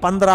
15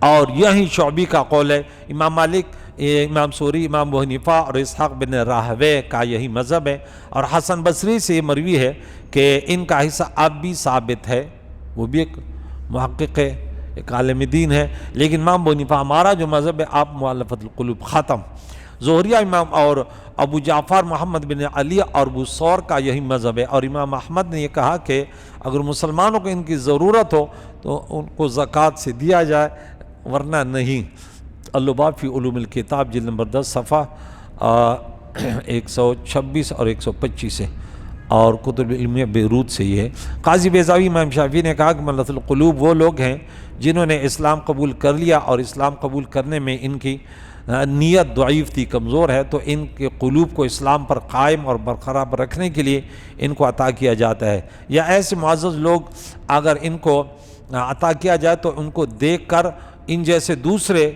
اور یہی شعبی کا قول ہے۔ امام مالک، امام سوری، امام ابو حنیفہ اور اسحاق بن راہوے کا یہی مذہب ہے، اور حسن بصری سے یہ مروی ہے کہ ان کا حصہ اب بھی ثابت ہے۔ وہ بھی ایک محقق ہے، ایک عالم دین ہے، لیکن امام ابو حنیفہ ہمارا جو مذہب ہے آپ مؤلفۃ القلوب ختم۔ زہریہ امام اور ابو جعفر محمد بن علی اور ابو ثور کا یہی مذہب ہے، اور امام احمد نے یہ کہا کہ اگر مسلمانوں کو ان کی ضرورت ہو تو ان کو زکوٰۃ سے دیا جائے، ورنہ نہیں۔ اللباب فی علوم الکتاب جلد نمبر 10 صفحہ 126 اور 125 ہے، اور کتب علمیہ بیروت سے یہ ہے۔ قاضی بیضاوی امام شافعی نے کہا کہ ملت القلوب وہ لوگ ہیں جنہوں نے اسلام قبول کر لیا اور اسلام قبول کرنے میں ان کی نیت ضعیف تھی، کمزور ہے، تو ان کے قلوب کو اسلام پر قائم اور برقرار رکھنے کے لیے ان کو عطا کیا جاتا ہے، یا ایسے معزز لوگ اگر ان کو عطا کیا جائے تو ان کو دیکھ کر ان جیسے دوسرے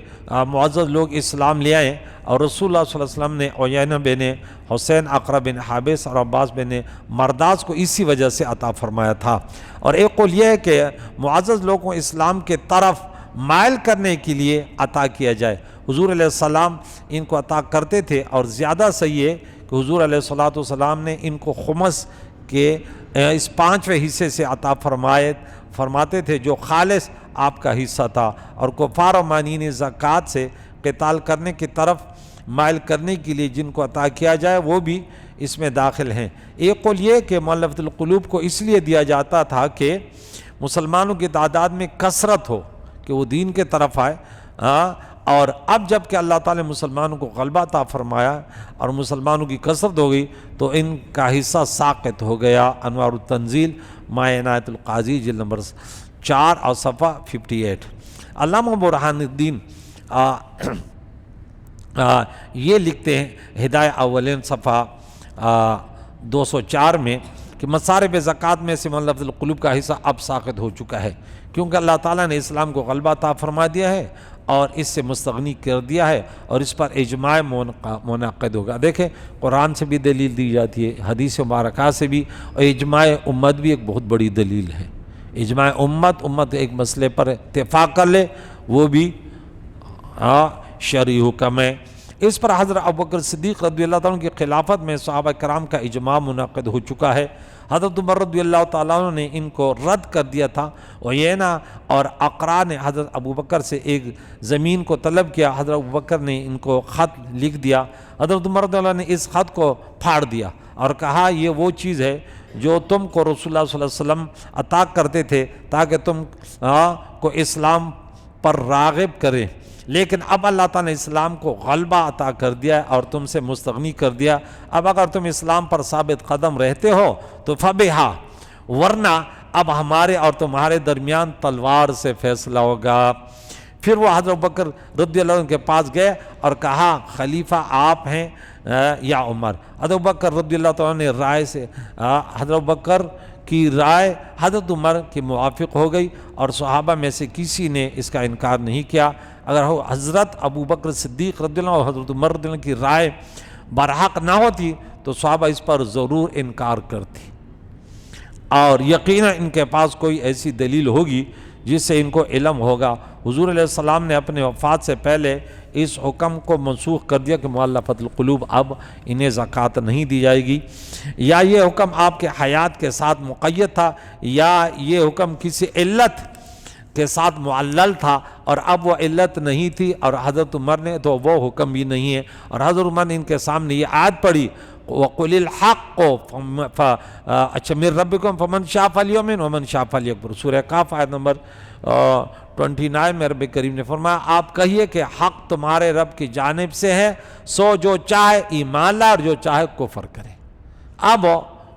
معزز لوگ اسلام لے آئیں۔ اور رسول اللہ صلی اللہ علیہ وسلم نے عیینہ بن حسین، اقرا بن حابس اور عباس بن مرداس کو اسی وجہ سے عطا فرمایا تھا۔ اور ایک قول یہ ہے کہ معزز لوگوں کو اسلام کے طرف مائل کرنے کے لیے عطا کیا جائے۔ حضور علیہ السلام ان کو عطا کرتے تھے، اور زیادہ صحیح ہے کہ حضور علیہ السلام نے ان کو خمس کے اس 5ویں حصے سے عطا فرماتے تھے جو خالص آپ کا حصہ تھا، اور کفار و مانعین زکوٰۃ سے قتال کرنے کی طرف مائل کرنے کے لیے جن کو عطا کیا جائے وہ بھی اس میں داخل ہیں۔ ایک قول یہ کہ مؤلفۃ القلوب کو اس لیے دیا جاتا تھا کہ مسلمانوں کی تعداد میں کثرت ہو، کہ وہ دین کے طرف آئے، اور اب جب کہ اللہ تعالی نے مسلمانوں کو غلبہ عطا فرمایا اور مسلمانوں کی کثرت ہو گئی تو ان کا حصہ ساقط ہو گیا۔ انوار التنزیل مائے عنایت القاضی جلد نمبر 4 اور صفحہ 58۔ علامہ برہان الدین یہ لکھتے ہیں ہدایہ اولین صفحہ 204 میں کہ مصارف زکوٰۃ میں سے مؤلفۃ القلوب کا حصہ اب ساقط ہو چکا ہے، کیونکہ اللہ تعالیٰ نے اسلام کو غلبہ عطا فرما دیا ہے اور اس سے مستغنی کر دیا ہے، اور اس پر اجماع منعقد ہوگا۔ دیکھیں قرآن سے بھی دلیل دی جاتی ہے، حدیث مبارکہ سے بھی، اور اجماع امت بھی ایک بہت بڑی دلیل ہے۔ اجماع امت ایک مسئلے پر اتفاق کر لے، وہ بھی شرعی حکم ہے۔ اس پر حضرت ابوبکر صدیق رضی اللہ تعالیٰ کی خلافت میں صحابہ کرام کا اجماع منعقد ہو چکا ہے۔ حضرت عمر رضی اللہ تعالیٰ عنہ نے ان کو رد کر دیا تھا، عیینہ اور اقرا نے حضرت ابوبکر سے ایک زمین کو طلب کیا، حضرت ابوبکر نے ان کو خط لکھ دیا، حضرت عمر رضی اللہ عنہ نے اس خط کو پھاڑ دیا اور کہا یہ وہ چیز ہے جو تم کو رسول اللہ صلی اللہ علیہ وسلم عطا کرتے تھے تاکہ تم کو اسلام پر راغب کرے، لیکن اب اللہ تعالیٰ نے اسلام کو غلبہ عطا کر دیا ہے اور تم سے مستغنی کر دیا، اب اگر تم اسلام پر ثابت قدم رہتے ہو تو فبہا، ورنہ اب ہمارے اور تمہارے درمیان تلوار سے فیصلہ ہوگا۔ پھر وہ حضرت ابوبکر رضی اللہ عنہ کے پاس گئے اور کہا خلیفہ آپ ہیں یا عمر؟ حضرت ابوبکر رضی اللہ تعالیٰ نے رائے سے حضرت ابوبکر کی رائے حضرت عمر کی موافق ہو گئی، اور صحابہ میں سے کسی نے اس کا انکار نہیں کیا۔ اگر حضرت ابوبکر صدیق رضی اللہ عنہ اور حضرت عمر رضی اللہ عنہ کی رائے برحق نہ ہوتی تو صحابہ اس پر ضرور انکار کرتی، اور یقیناً ان کے پاس کوئی ایسی دلیل ہوگی جس سے ان کو علم ہوگا۔ حضور علیہ السلام نے اپنے وفات سے پہلے اس حکم کو منسوخ کر دیا کہ مؤلفۃ القلوب اب انہیں زکوٰۃ نہیں دی جائے گی، یا یہ حکم آپ کے حیات کے ساتھ مقید تھا، یا یہ حکم کسی علت کے ساتھ معلل تھا اور اب وہ علت نہیں تھی، اور حضرت عمر نے تو وہ حکم بھی نہیں ہے، اور حضرت عمر نے ان کے سامنے یہ آیت پڑھی وَقُلِ الْحَقُّ مِن رَبِّكُمْ فَمَنْ شَاءَ فَلْيُؤْمِنْ وَمَنْ شَاءَ فَلْيَكْفُرْ۔ سورہ کاف آیت نمبر 29 میں رب کریم نے فرمایا آپ کہیے کہ حق تمہارے رب کی جانب سے ہے، سو جو چاہے ایمان لائے اور جو چاہے کفر کرے۔ اب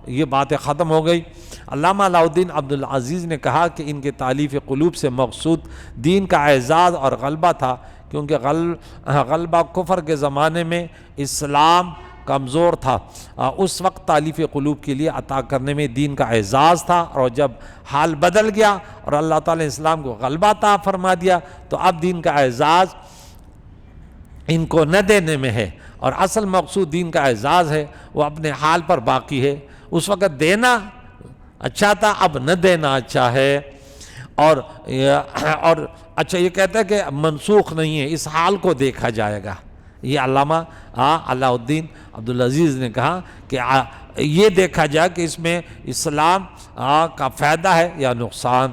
یہ باتیں ختم ہو گئی۔ علامہ علاء الدین عبد العزیز نے کہا کہ ان کے تالیف قلوب سے مقصود دین کا اعزاز اور غلبہ تھا، کیونکہ غلبہ کفر کے زمانے میں اسلام کمزور تھا، اس وقت تالیف قلوب کے لیے عطا کرنے میں دین کا اعزاز تھا، اور جب حال بدل گیا اور اللہ تعالیٰ نے اسلام کو غلبہ عطا فرما دیا تو اب دین کا اعزاز ان کو نہ دینے میں ہے، اور اصل مقصود دین کا اعزاز ہے وہ اپنے حال پر باقی ہے۔ اس وقت دینا اچھا تھا، اب نہ دینا اچھا ہے، اور اچھا یہ کہتا ہے کہ منسوخ نہیں ہے، اس حال کو دیکھا جائے گا. یہ علامہ علاء الدین عبدالعزیز نے کہا کہ یہ دیکھا جائے کہ اس میں اسلام کا فائدہ ہے یا نقصان.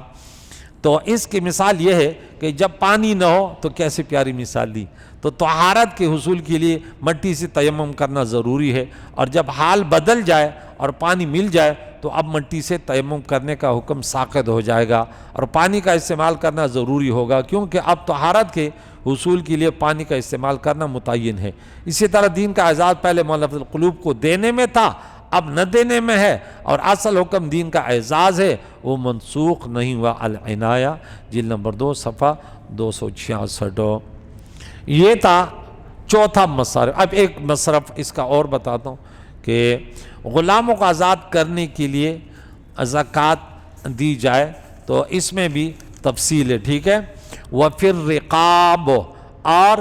تو اس کی مثال یہ ہے کہ جب پانی نہ ہو تو کیسے پیاری مثال دی. تو طہارت کے حصول کے لیے مٹی سے تیمم کرنا ضروری ہے، اور جب حال بدل جائے اور پانی مل جائے تو اب مٹی سے تیمم کرنے کا حکم ساقط ہو جائے گا اور پانی کا استعمال کرنا ضروری ہوگا، کیونکہ اب طہارت کے حصول کے لیے پانی کا استعمال کرنا متعین ہے. اسی طرح دین کا اعزاز پہلے مؤلفۃ القلوب کو دینے میں تھا، اب نہ دینے میں ہے، اور اصل حکم دین کا اعزاز ہے، وہ منسوخ نہیں ہوا. العنایہ جلد نمبر 2 صفحہ 266. یہ تھا چوتھا مصرف. اب ایک مصرف اس کا اور بتاتا ہوں کہ غلاموں کو آزاد کرنے کے لیے زکوٰۃ دی جائے تو اس میں بھی تفصیل ہے، ٹھیک ہے. وَفِي الرِّقَابِ، اور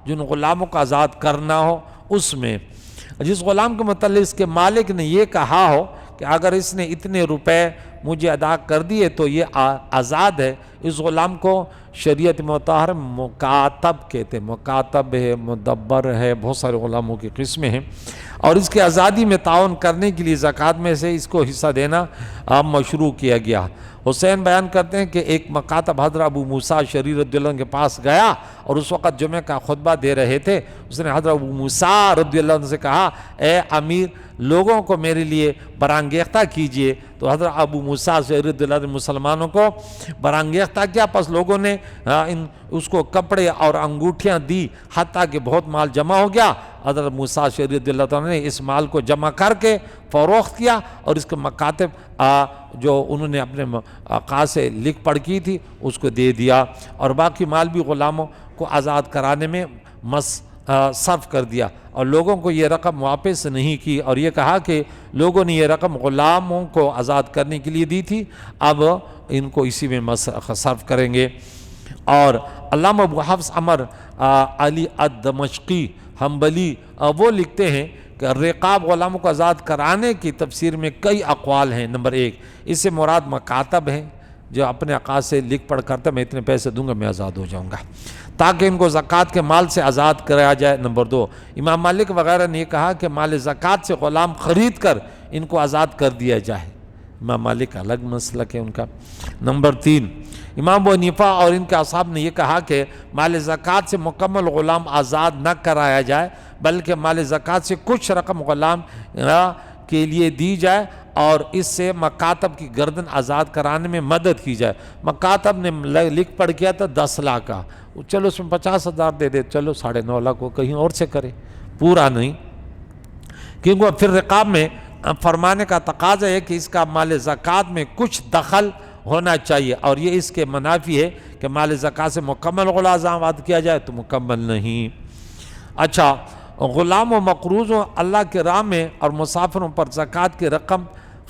جن غلاموں کو آزاد کرنا ہو اس میں جس غلام کے متعلق اس کے مالک نے یہ کہا ہو کہ اگر اس نے اتنے روپے مجھے ادا کر دیے تو یہ آزاد ہے، اس غلام کو شریعت مطہر مکاتب کہتے ہیں. مکاتب ہے، مدبر ہے، بہت سارے غلاموں کی قسمیں ہیں، اور اس کی آزادی میں تعاون کرنے کے لیے زکوٰۃ میں سے اس کو حصہ دینا مشروع کیا گیا. حسین بیان کرتے ہیں کہ ایک مکاتب حضرت ابو موسیٰ اشعری رضی اللہ عنہ کے پاس گیا اور اس وقت جمعہ کا خطبہ دے رہے تھے. اس نے حضرت ابو موسیٰ رضی اللہ عنہ سے کہا، اے امیر، لوگوں کو میرے لیے برانگیختہ کیجئے. تو حضرت ابو موسیٰ اشعری رضی اللہ عنہ مسلمانوں کو برانگیختہ کیا، پس لوگوں نے اس کو کپڑے اور انگوٹھیاں دی حتیٰ کہ بہت مال جمع ہو گیا. حضرت موسیٰ اشعری رضی اللہ عنہ نے اس مال کو جمع کر کے فروخت کیا اور اس کے مکاتب جو انہوں نے اپنے آقا سے لکھ پڑھ کی تھی اس کو دے دیا، اور باقی مال بھی غلاموں کو آزاد کرانے میں صرف کر دیا، اور لوگوں کو یہ رقم واپس نہیں کی، اور یہ کہا کہ لوگوں نے یہ رقم غلاموں کو آزاد کرنے کے لیے دی تھی، اب ان کو اسی میں صرف کریں گے. اور علامہ ابو حفص عمر علی الدمشقی حنبلی وہ لکھتے ہیں کہ رقاب غلاموں کو آزاد کرانے کی تفسیر میں کئی اقوال ہیں. نمبر 1، اس سے مراد مکاتب ہیں جو اپنے آقا سے لکھ پڑھ کرتا میں اتنے پیسے دوں گا میں آزاد ہو جاؤں گا، تاکہ ان کو زکوٰۃ کے مال سے آزاد کرایا جائے. نمبر 2، امام مالک وغیرہ نے یہ کہا کہ مال زکوٰۃ سے غلام خرید کر ان کو آزاد کر دیا جائے. امام مالک کا الگ مسلک ہے ان کا. نمبر 3، امام ابو حنیفہ اور ان کے اصحاب نے یہ کہا کہ مال زکوٰۃ سے مکمل غلام آزاد نہ کرایا جائے، بلکہ مال زکوٰۃ سے کچھ رقم غلام کے لیے دی جائے اور اس سے مکاتب کی گردن آزاد کرانے میں مدد کی جائے. مکاتب نے لکھ پڑھ کیا تھا 10 لاکھ کا، چلو اس میں 50,000 دے دے، چلو 9.5 لاکھ کو کہیں اور سے کرے، پورا نہیں. کیونکہ پھر رقاب میں فرمانے کا تقاضا ہے کہ اس کا مال زکوٰۃ میں کچھ دخل ہونا چاہیے، اور یہ اس کے منافی ہے کہ مال زکوٰۃ سے مکمل غلام آزاد کیا جائے تو مکمل نہیں. اچھا، غلام و مقروضوں اللہ کے راہ میں اور مسافروں پر زکوٰۃ کی رقم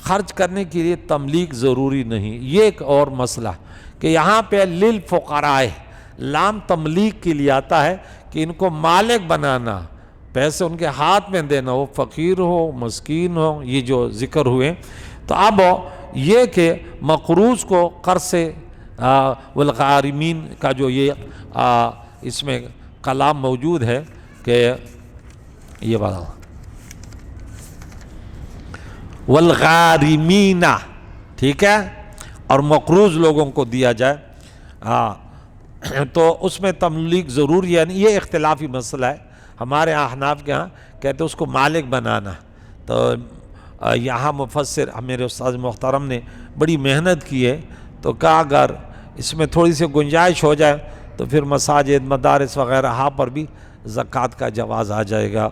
خرچ کرنے کے لیے تملیک ضروری نہیں. یہ ایک اور مسئلہ کہ یہاں پہ للفقراء لام تملیک کے لیے آتا ہے کہ ان کو مالک بنانا، پیسے ان کے ہاتھ میں دینا، وہ فقیر ہو مسکین ہو، یہ جو ذکر ہوئے. تو اب یہ کہ مقروض کو قرض سے والغارمین کا جو یہ اس میں کلام موجود ہے کہ یہ بات والغارمین، ٹھیک ہے، اور مقروض لوگوں کو دیا جائے تو اس میں تملیک ضروری ہے. یہ اختلافی مسئلہ ہے. ہمارے احناف کے ہاں کہتے ہیں اس کو مالک بنانا. تو یہاں مفسر میرے استاد محترم نے بڑی محنت کی ہے، تو کہا اگر اس میں تھوڑی سی گنجائش ہو جائے تو پھر مساجد مدارس وغیرہ پر بھی زکوٰۃ کا جواز آ جائے گا.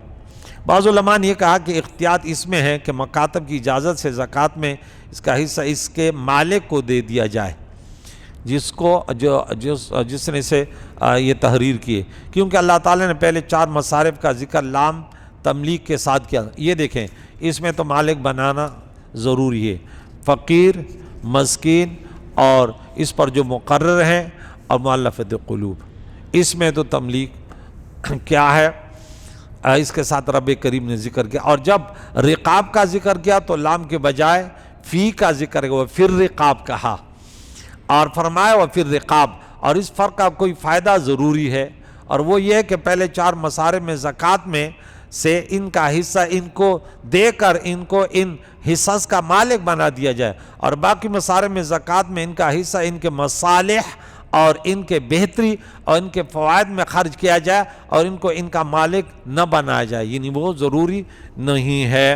بعض علماء نے یہ کہا کہ احتیاط اس میں ہے کہ مکاتب کی اجازت سے زکوٰۃ میں اس کا حصہ اس کے مالک کو دے دیا جائے جس نے اسے یہ تحریر کی ہے، کیونکہ اللہ تعالیٰ نے پہلے 4 مصارف کا ذکر لام تملیک کے ساتھ کیا. یہ دیکھیں اس میں تو مالک بنانا ضروری ہے، فقیر، مسکین، اور اس پر جو مقرر ہیں، اور مؤلفۃ قلوب، اس میں تو تملیک کیا ہے اس کے ساتھ رب کریم نے ذکر کیا. اور جب رقاب کا ذکر کیا تو لام کے بجائے فی کا ذکر ہے، وہ پھر رقاب کہا اور فرمایا وہ پھر رقاب. اور اس فرق کا کوئی فائدہ ضروری ہے، اور وہ یہ ہے کہ پہلے 4 مصارف میں زکوٰۃ میں سے ان کا حصہ ان کو دے کر ان کو ان حصص کا مالک بنا دیا جائے، اور باقی مصارف میں زکوٰۃ میں ان کا حصہ ان کے مصالح اور ان کے بہتری اور ان کے فوائد میں خرچ کیا جائے، اور ان کو ان کا مالک نہ بنایا جائے، یعنی وہ ضروری نہیں ہے۔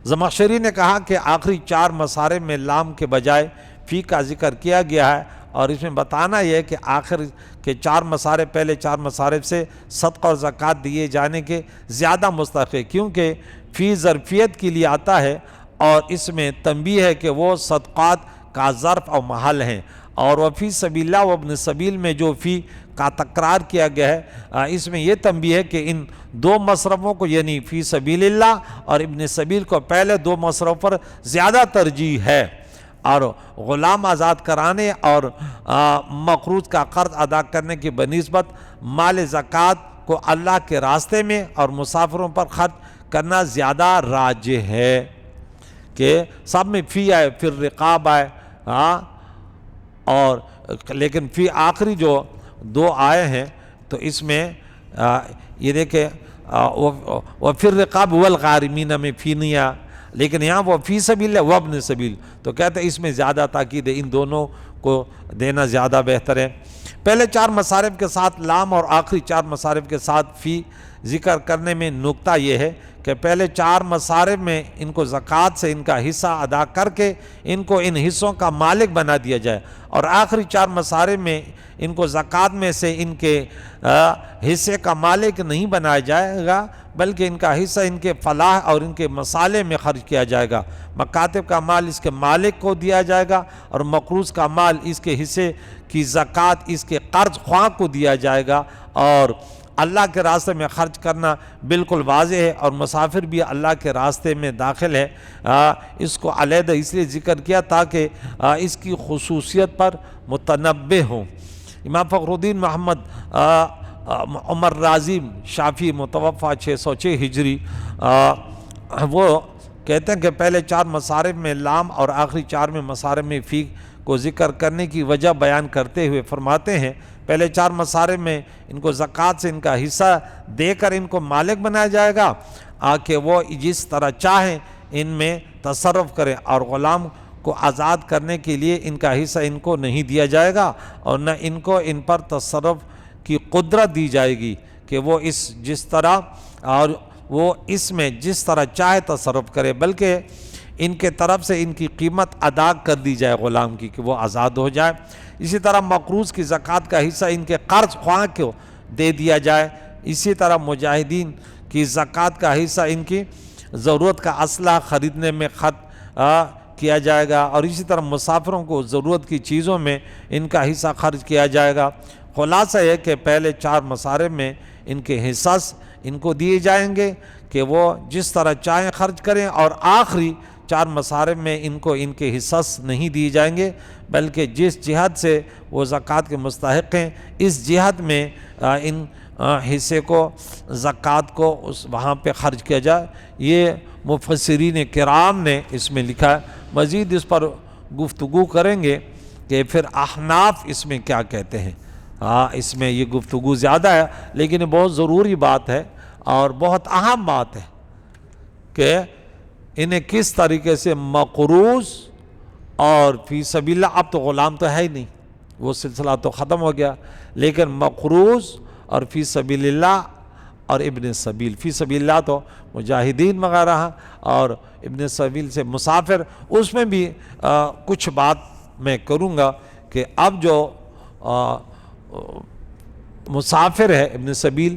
زمخشری نے کہا کہ آخری 4 مصارف میں لام کے بجائے فی کا ذکر کیا گیا ہے، اور اس میں بتانا یہ ہے کہ آخر کے 4 مصارف پہلے 4 مصارف سے صدقہ اور زکوٰۃ دیے جانے کے زیادہ مستحق ہے، کیونکہ فی ظرفیت کے لیے آتا ہے، اور اس میں تنبیہ ہے کہ وہ صدقات کا ظرف اور محل ہیں، اور وہ فی سبیل اللہ و ابن سبیل میں جو فی کا تکرار کیا گیا ہے، اس میں یہ تنبیہ ہے کہ ان 2 مصرفوں کو یعنی فی سبیل اللہ اور ابن سبیل کو پہلے 2 مصرف پر زیادہ ترجیح ہے، اور غلام آزاد کرانے اور مقروض کا قرض ادا کرنے کی بنسبت مال زکوٰۃ کو اللہ کے راستے میں اور مسافروں پر خرچ کرنا زیادہ راجح ہے، کہ سب میں فی آئے پھر رقاب آئے، اور لیکن فی آخری جو 2 آئے ہیں تو اس میں یہ دیکھیں وَفِي الرِّقَابِ وَالْغَارِمِينَ میں فی نہیں آیا، لیکن یہاں وہ فی سبیل ہے وابن سبیل، تو کہتے ہیں اس میں زیادہ تاکید ہے، ان دونوں کو دینا زیادہ بہتر ہے۔ پہلے 4 مصارف کے ساتھ لام اور آخری 4 مصارف کے ساتھ فی ذکر کرنے میں نکتہ یہ ہے کہ پہلے 4 مصارف میں ان کو زکوٰۃ سے ان کا حصہ ادا کر کے ان کو ان حصوں کا مالک بنا دیا جائے، اور آخری 4 مصارف میں ان کو زکوٰۃ میں سے ان کے حصے کا مالک نہیں بنایا جائے گا، بلکہ ان کا حصہ ان کے فلاح اور ان کے مصالح میں خرچ کیا جائے گا۔ مکاتب کا مال اس کے مالک کو دیا جائے گا، اور مقروض کا مال اس کے حصے کی زکوٰۃ اس کے قرض خواہ کو دیا جائے گا، اور اللہ کے راستے میں خرچ کرنا بالکل واضح ہے، اور مسافر بھی اللہ کے راستے میں داخل ہے۔ اس کو علیحدہ اس لیے ذکر کیا تاکہ اس کی خصوصیت پر متنبہ ہوں۔ امام فخر الدین محمد عمر رازی شافعی متوفہ 606 ہجری، وہ کہتے ہیں کہ پہلے 4 مصارف میں لام اور آخری 4 میں مصارف میں فی کو ذکر کرنے کی وجہ بیان کرتے ہوئے فرماتے ہیں، پہلے 4 مصارف میں ان کو زکوٰۃ سے ان کا حصہ دے کر ان کو مالک بنایا جائے گا، کہ وہ جس طرح چاہیں ان میں تصرف کریں، اور غلام کو آزاد کرنے کے لیے ان کا حصہ ان کو نہیں دیا جائے گا، اور نہ ان کو ان پر تصرف کی قدرت دی جائے گی کہ وہ جس طرح اور وہ اس میں جس طرح چاہے تصرف کرے، بلکہ ان کے طرف سے ان کی قیمت ادا کر دی جائے غلام کی کہ وہ آزاد ہو جائے۔ اسی طرح مقروض کی زکوٰۃ کا حصہ ان کے قرض خواہ کو دے دیا جائے، اسی طرح مجاہدین کی زکوٰۃ کا حصہ ان کی ضرورت کا اسلحہ خریدنے میں خرچ کیا جائے گا، اور اسی طرح مسافروں کو ضرورت کی چیزوں میں ان کا حصہ خرچ کیا جائے گا۔ خلاصہ یہ کہ پہلے 4 مصارف میں ان کے حصص ان کو دیے جائیں گے کہ وہ جس طرح چاہیں خرچ کریں، اور آخری 4 مصارف میں ان کو ان کے حصص نہیں دیے جائیں گے، بلکہ جس جہت سے وہ زکوٰۃ کے مستحق ہیں اس جہت میں ان حصے کو زکوٰۃ کو وہاں پہ خرچ کیا جائے۔ یہ مفسرین کرام نے اس میں لکھا ہے، مزید اس پر گفتگو کریں گے کہ پھر احناف اس میں کیا کہتے ہیں۔ اس میں یہ گفتگو زیادہ ہے، لیکن یہ بہت ضروری بات ہے اور بہت اہم بات ہے کہ انہیں کس طریقے سے مقروض اور فی سبیل اللہ، اب تو غلام تو ہے ہی نہیں، وہ سلسلہ تو ختم ہو گیا، لیکن مقروض اور فی سبیل اللہ اور ابن سبیل، فی سبیل اللہ تو مجاہدین وغیرہ ہیں، اور ابن سبیل سے مسافر، اس میں بھی کچھ بات میں کروں گا کہ اب جو مسافر ہے، ابن سبیل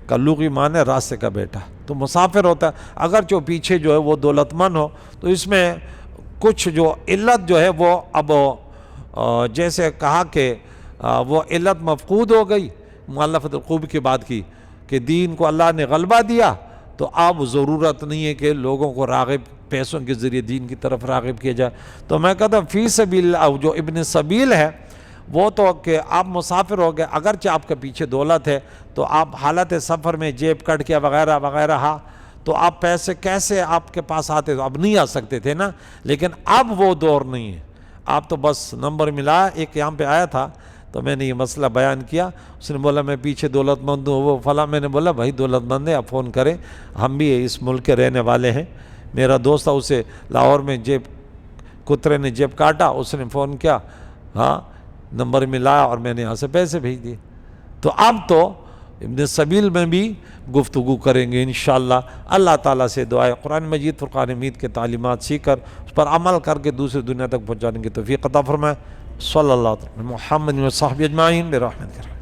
کا لغوی معنی ہے راستے کا بیٹا، تو مسافر ہوتا ہے، اگرچہ پیچھے جو ہے وہ دولت مند ہو، تو اس میں کچھ جو علت جو ہے وہ اب جیسے کہا کہ وہ علت مفقود ہو گئی مؤلفۃ القلوب کی بات کی کہ دین کو اللہ نے غلبہ دیا، تو اب ضرورت نہیں ہے کہ لوگوں کو راغب پیسوں کے ذریعے دین کی طرف راغب کیا جائے۔ تو میں کہتا ہوں فی سبیل اللہ جو ابن سبیل ہے وہ تو کہ آپ مسافر ہو گئے، اگرچہ آپ کے پیچھے دولت ہے، تو آپ حالت سفر میں جیب کٹ کیا وغیرہ وغیرہ، تو آپ پیسے کیسے آپ کے پاس آتے، تو اب نہیں آ سکتے تھے نا، لیکن اب وہ دور نہیں ہے، آپ تو بس نمبر ملا، ایک یہاں پہ آیا تھا تو میں نے یہ مسئلہ بیان کیا. اس نے بولا میں پیچھے دولت مند ہوں وہ فلاں. میں نے بولا بھائی دولت مند ہے آپ فون کریں, ہم بھی اس ملک کے رہنے والے ہیں. میرا دوست تھا, اسے لاہور میں کترے نے جیب کاٹا, اس نے فون کیا, ہاں نمبر ملایا اور میں نے یہاں سے پیسے بھیج دیے. تو اب تو ابن سبیل میں بھی گفتگو کریں گے انشاءاللہ. اللہ تعالیٰ سے دعا ہے قرآن مجید فرقان حمید کے تعلیمات سیکھ کر اس پر عمل کر کے دوسری دنیا تک پہنچانے کی توفیق عطا فرمائے. صلی اللہ علیہ وسلم محمد و صحبہ اجمعین برحمتہ.